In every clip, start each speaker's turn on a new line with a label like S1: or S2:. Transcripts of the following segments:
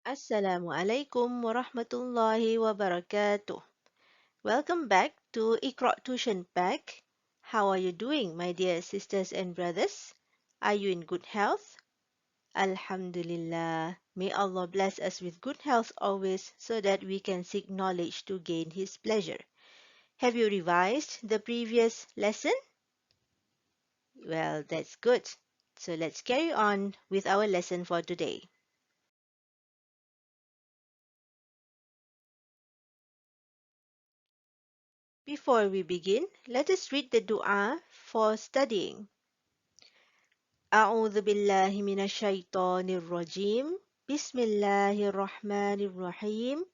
S1: Assalamu alaikum warahmatullahi wabarakatuh. Welcome back to Iqra Tuition Pack. How are you doing, my dear sisters and brothers? Are you in good health? Alhamdulillah. May Allah bless us with good health always so that we can seek knowledge to gain His pleasure. Have you revised the previous lesson? Well, that's good. So let's carry on with our lesson for today. Before we begin, let us read the dua for studying. أعوذ بالله من الشيطان الرجيم بسم الله الرحمن الرحيم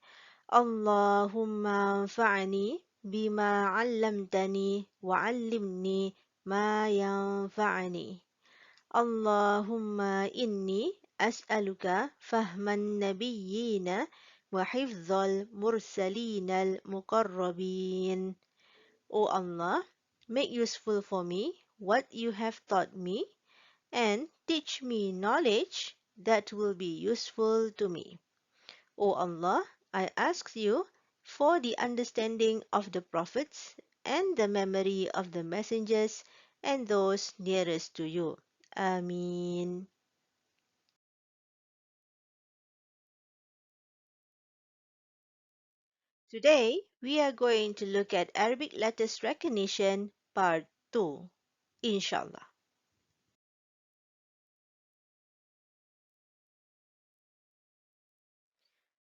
S1: اللهم انفعني بما علمتني وعلمني ما ينفعني اللهم إني أسألك فهم النبيين وحفظ المرسلين المقربين. O Allah, make useful for me what you have taught me and teach me knowledge that will be useful to me. O Allah, I ask you for the understanding of the prophets and the memory of the messengers and those nearest to you. Ameen. Today, we are going to look at Arabic letters recognition part 2, inshallah.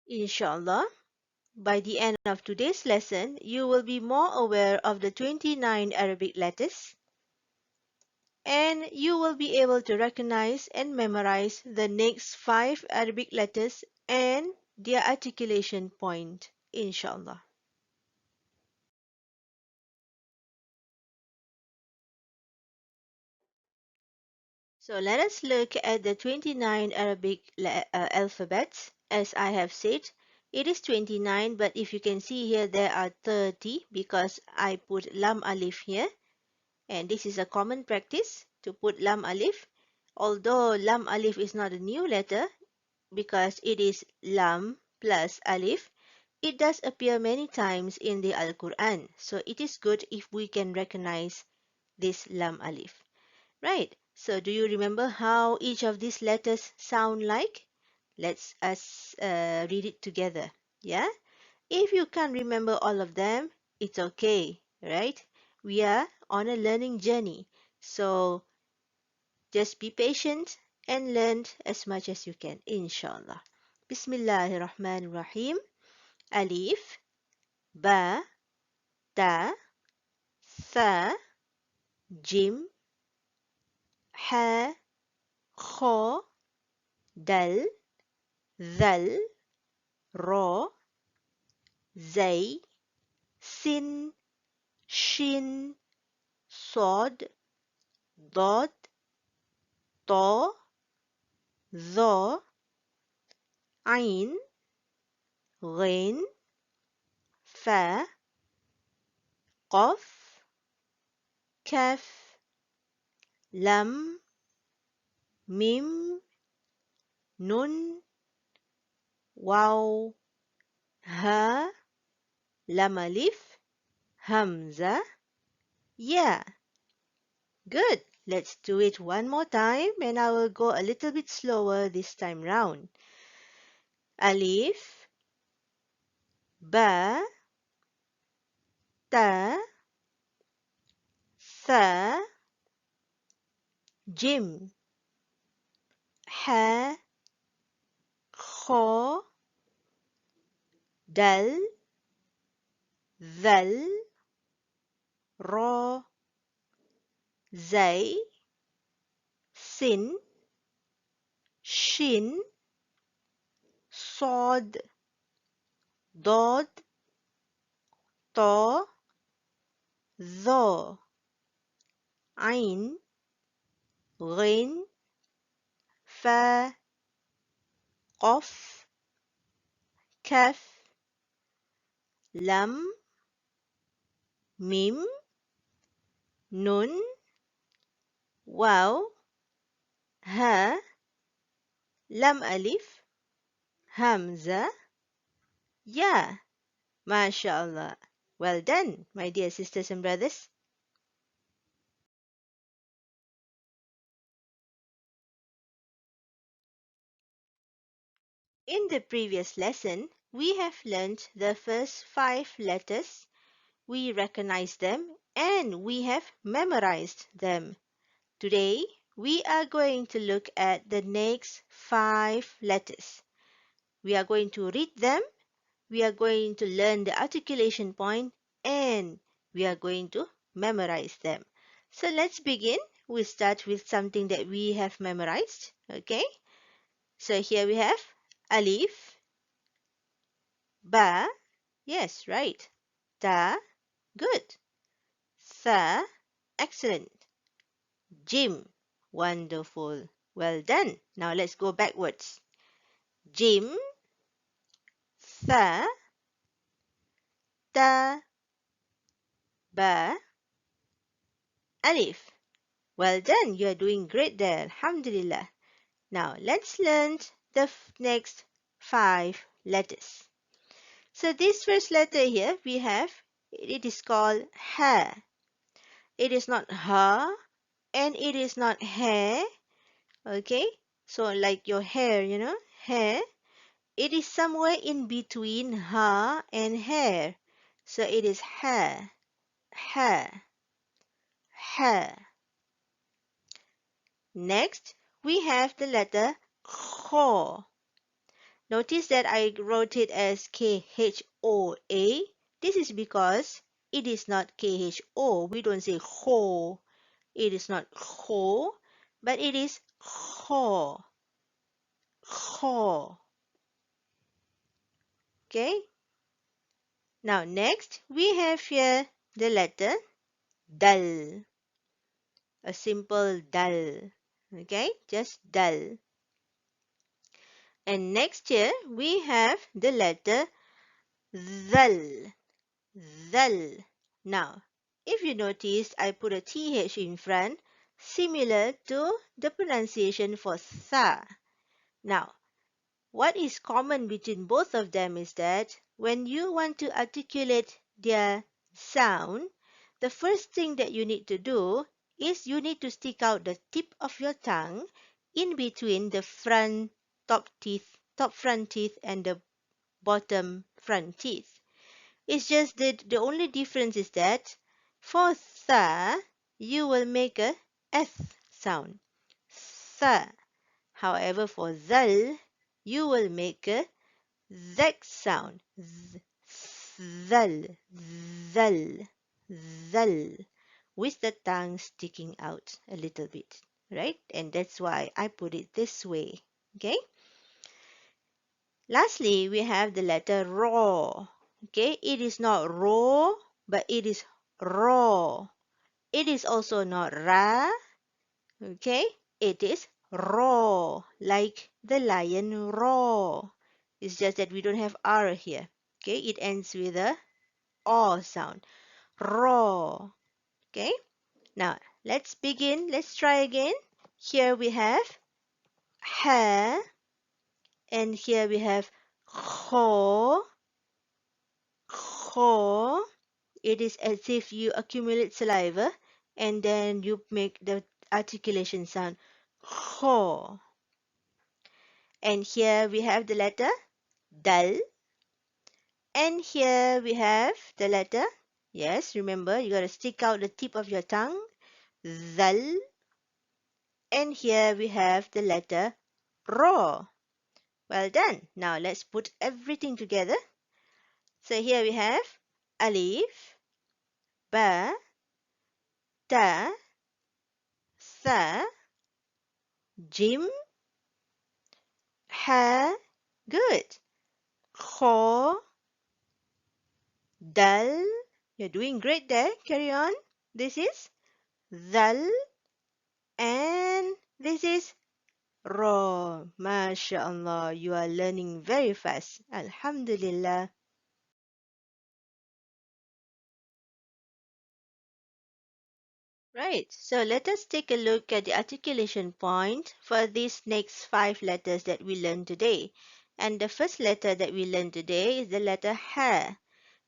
S1: Inshallah, by the end of today's lesson, you will be more aware of the 29 Arabic letters and you will be able to recognize and memorize the next 5 Arabic letters and their articulation point, inshallah. So let us look at the 29 Arabic alphabets. As I have said, it is 29, but if you can see here, there are 30 because I put lam alif here. And this is a common practice to put lam alif. Although lam alif is not a new letter because it is lam plus alif, it does appear many times in the Al-Quran. So it is good if we can recognize this lam alif. Right. So do you remember how each of these letters sound like? Let's us read it together. Yeah? If you can't remember all of them, it's okay, right? We are on a learning journey. So just be patient and learn as much as you can, inshallah. Bismillahirrahmanirrahim. Alif, ba, ta, tha, jim, ha, kho, dal, dhal, ro, zay, sin, shin, sod, dod, to, dho, ain, ghain, fa, qaf, kaf, lam, mim, nun, waw, ha, lam alif, hamza, ya. Good. Let's do it one more time and I will go a little bit slower this time round. Alif, ba, ta, tha, jim, ha, kho, dal, dhal, ro, zay, sin, shin, sod, dod, to, dho, ain, ghain, fa, qaf, kaf, lam, mim, nun, waw, ha, lam alif, Hamza, Ya. MashaAllah. Well done, my dear sisters and brothers. In the previous lesson, we have learned the first 5 letters. We recognized them and we have memorized them. Today, we are going to look at the next 5 letters. We are going to read them, we are going to learn the articulation point, and we are going to memorize them. So let's begin. We start with something that we have memorized. Okay? So here we have alif, ba, yes, right. Ta, good. Tha, excellent. Jim, wonderful. Well done. Now let's go backwards. Jim, tha, ta, ba, alif. Well done. You are doing great there. Alhamdulillah. Now let's learn the next 5 letters. So this first letter here we have, it is called ha. It is not ha and it is not hair. Okay. So like your hair, hair. It is somewhere in between ha and hair. So it is ha, ha, ha. Next, we have the letter kho. Notice that I wrote it as Khoa. This is because it is not Kho. We don't say kho. It is not kho, but it is kho. Kho. Okay. Now next, we have here the letter dal. A simple dal. Okay, just dal. And next here we have the letter zal. Zal. Now, if you noticed, I put a th in front, similar to the pronunciation for tha. Now, what is common between both of them is that when you want to articulate their sound, the first thing that you need to do is you need to stick out the tip of your tongue in between the top front teeth and the bottom front teeth. It's just that the only difference is that for tha, you will make a th sound. Tha. However, for zal, you will make a z sound. Zal, zal, zal, with the tongue sticking out a little bit, right? And that's why I put it this way, okay? Lastly, we have the letter raw, okay? It is not raw, but it is raw. It is also not ra, okay? It is raw, like the lion roar. It's just that we don't have R here, okay? It ends with a O sound. Raw, okay? Now, let's begin. Let's try again. Here we have ha, and here we have kho, kho. It is as if you accumulate saliva and then you make the articulation sound kho. And here we have the letter dal. And here we have the letter, yes, remember you got to stick out the tip of your tongue, zal. And here we have the letter ra. Well done. Now let's put everything together. So here we have alif, ba, ta, tha, jim, ha, good, kho, dal. You're doing great there. Carry on. This is zal, and this is ra. MashaAllah, you are learning very fast. Alhamdulillah. Right, so let us take a look at the articulation point for these next 5 letters that we learned today. And the first letter that we learned today is the letter H.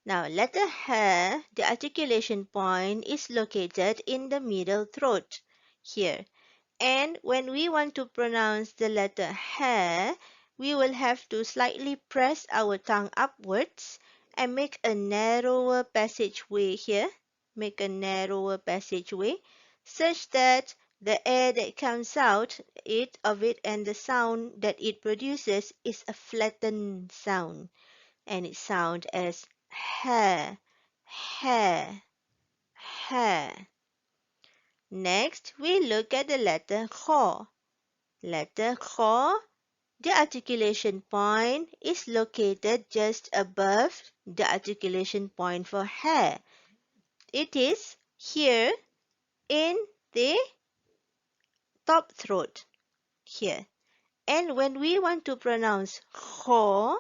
S1: Now, letter H, the articulation point is located in the middle throat here. And when we want to pronounce the letter H, we will have to slightly press our tongue upwards and make a narrower passageway here. Make a narrower passageway such that the air that comes out of it and the sound that it produces is a flattened sound. And it sounds as ha, ha, ha. Next, we look at the letter kho. Letter kho, the articulation point is located just above the articulation point for ha. It is here in the top throat here. And when we want to pronounce kho,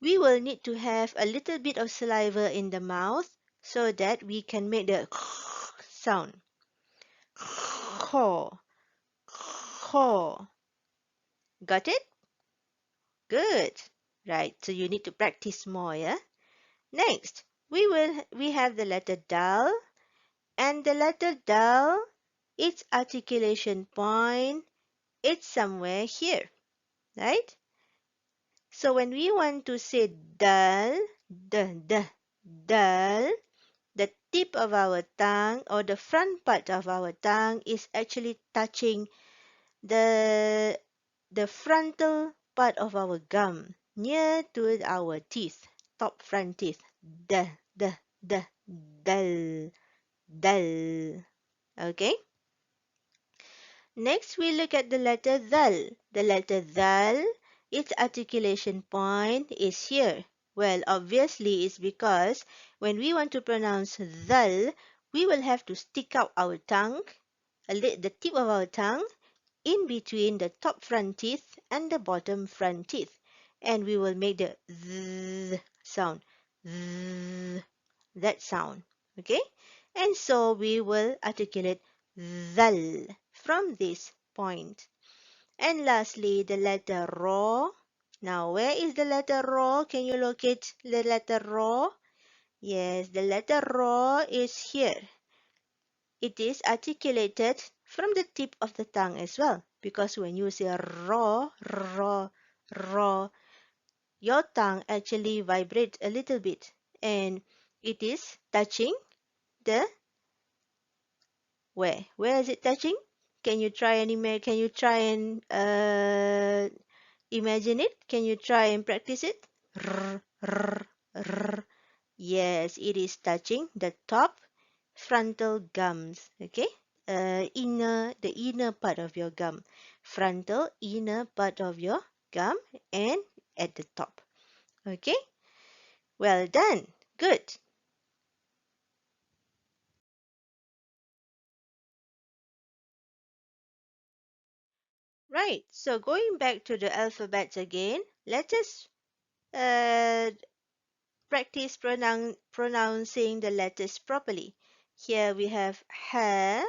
S1: we will need to have a little bit of saliva in the mouth so that we can make the sound. Kho, kho. Got it? Good. Right, so you need to practice more, yeah? Next, we have the letter dal, and the letter dal, its articulation point, it's somewhere here, right? So when we want to say dal, dal, the tip of our tongue or the front part of our tongue is actually touching the frontal part of our gum near to our teeth, top front teeth. D, d, d, dal, dal. Okay. Next, we look at the letter dal. The letter dal, its articulation point is here. Well, obviously, it's because when we want to pronounce dal, we will have to stick out our tongue, the tip of our tongue, in between the top front teeth and the bottom front teeth. And we will make the z sound. Z, that sound. Okay? And so we will articulate zal from this point. And lastly, the letter ro. Now, where is the letter ro? Can you locate the letter ro? Yes, the letter ro is here. It is articulated from the tip of the tongue as well. Because when you say ro, ro, ro, your tongue actually vibrates a little bit. And it is touching the where? Where is it touching? Can you try and imagine it? Can you try and practice it? R, r, r. Yes, it is touching the top frontal gums. Okay, the inner part of your gum, frontal inner part of your gum, and at the top. Okay, well done. Good. Right. So going back to the alphabets again, let us uh, practice pronouncing the letters properly. Here we have ha,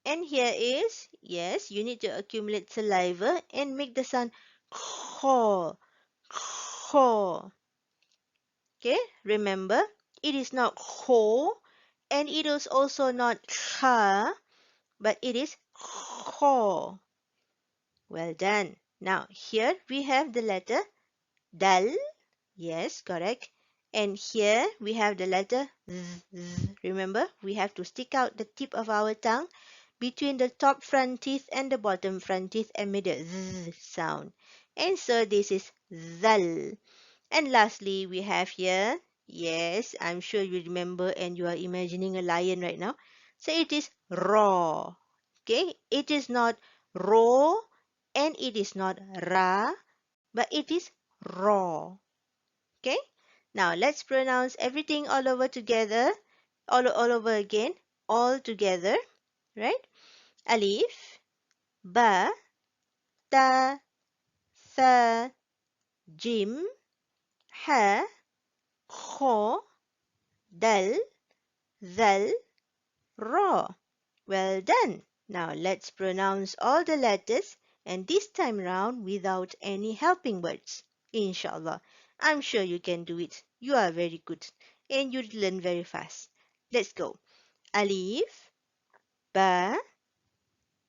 S1: and here is, yes, you need to accumulate saliva and make the sound kho, kho. Okay, remember, it is not kho, and it is also not kha, but it is kho. Well done. Now, here we have the letter dal. Yes, correct. And here we have the letter z, z. Remember, we have to stick out the tip of our tongue between the top front teeth and the bottom front teeth and make the z sound. And so this is zal. And lastly, we have here, yes, I'm sure you remember and you are imagining a lion right now. So it is raw. Okay, it is not raw and it is not ra, but it is raw. Okay, now let's pronounce everything all over together, all over again, all together, right? Alif, ba, ta, tha, jim, ha, kho, dal, zal, ra. Well done. Now let's pronounce all the letters and this time round without any helping words. Inshallah. I'm sure you can do it. You are very good and you learn very fast. Let's go. Alif, ba,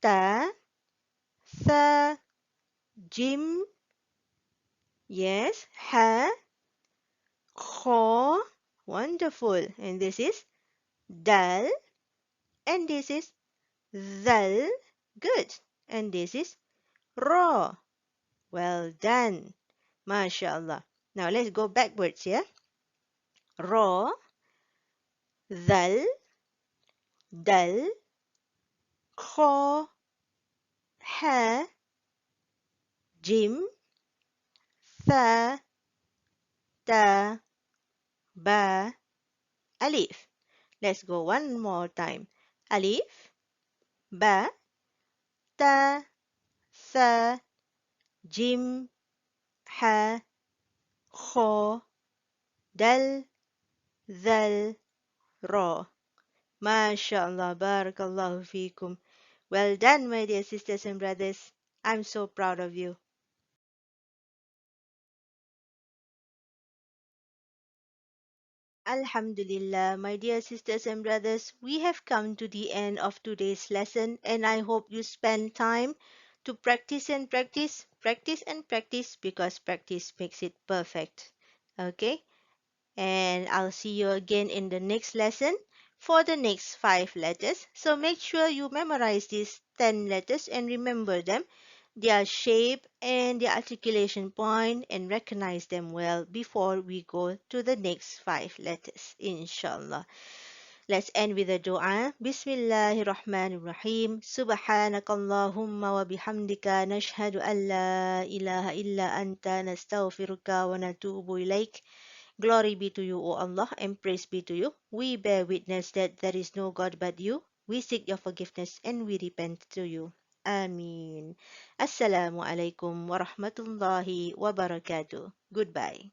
S1: ta, tha, jim, yes, ha, kho. Wonderful. And this is dal. And this is zal. Good. And this is ra. Well done. MashaAllah. Now let's go backwards, yeah? Ra, zal, dal, kho, ha, jim, tha, ta, ba, alif. Let's go one more time. Alif, ba, ta, tha, jim, ha, kho, dal, zal, ra. MashaAllah, barakallahu feekum. Well done, my dear sisters and brothers. I'm so proud of you. Alhamdulillah, my dear sisters and brothers, we have come to the end of today's lesson, and I hope you spend time to practice and practice, practice and practice, because practice makes it perfect. Okay? And I'll see you again in the next lesson for the next 5 letters. So make sure you memorize these 10 letters and remember them, their shape and their articulation point, and recognize them well before we go to the next 5 letters, inshallah. Let's end with a dua. Bismillahir Rahmanir Rahim. Subhanakallahumma wa bihamdika nashhadu an la ilaha illa anta nastaghfiruka wa natubu ilaik. Glory be to you, O Allah, and praise be to you. We bear witness that there is no God but you. We seek your forgiveness and we repent to you. Ameen. Assalamu alaikum wa rahmatullahi wa barakatuh. Goodbye.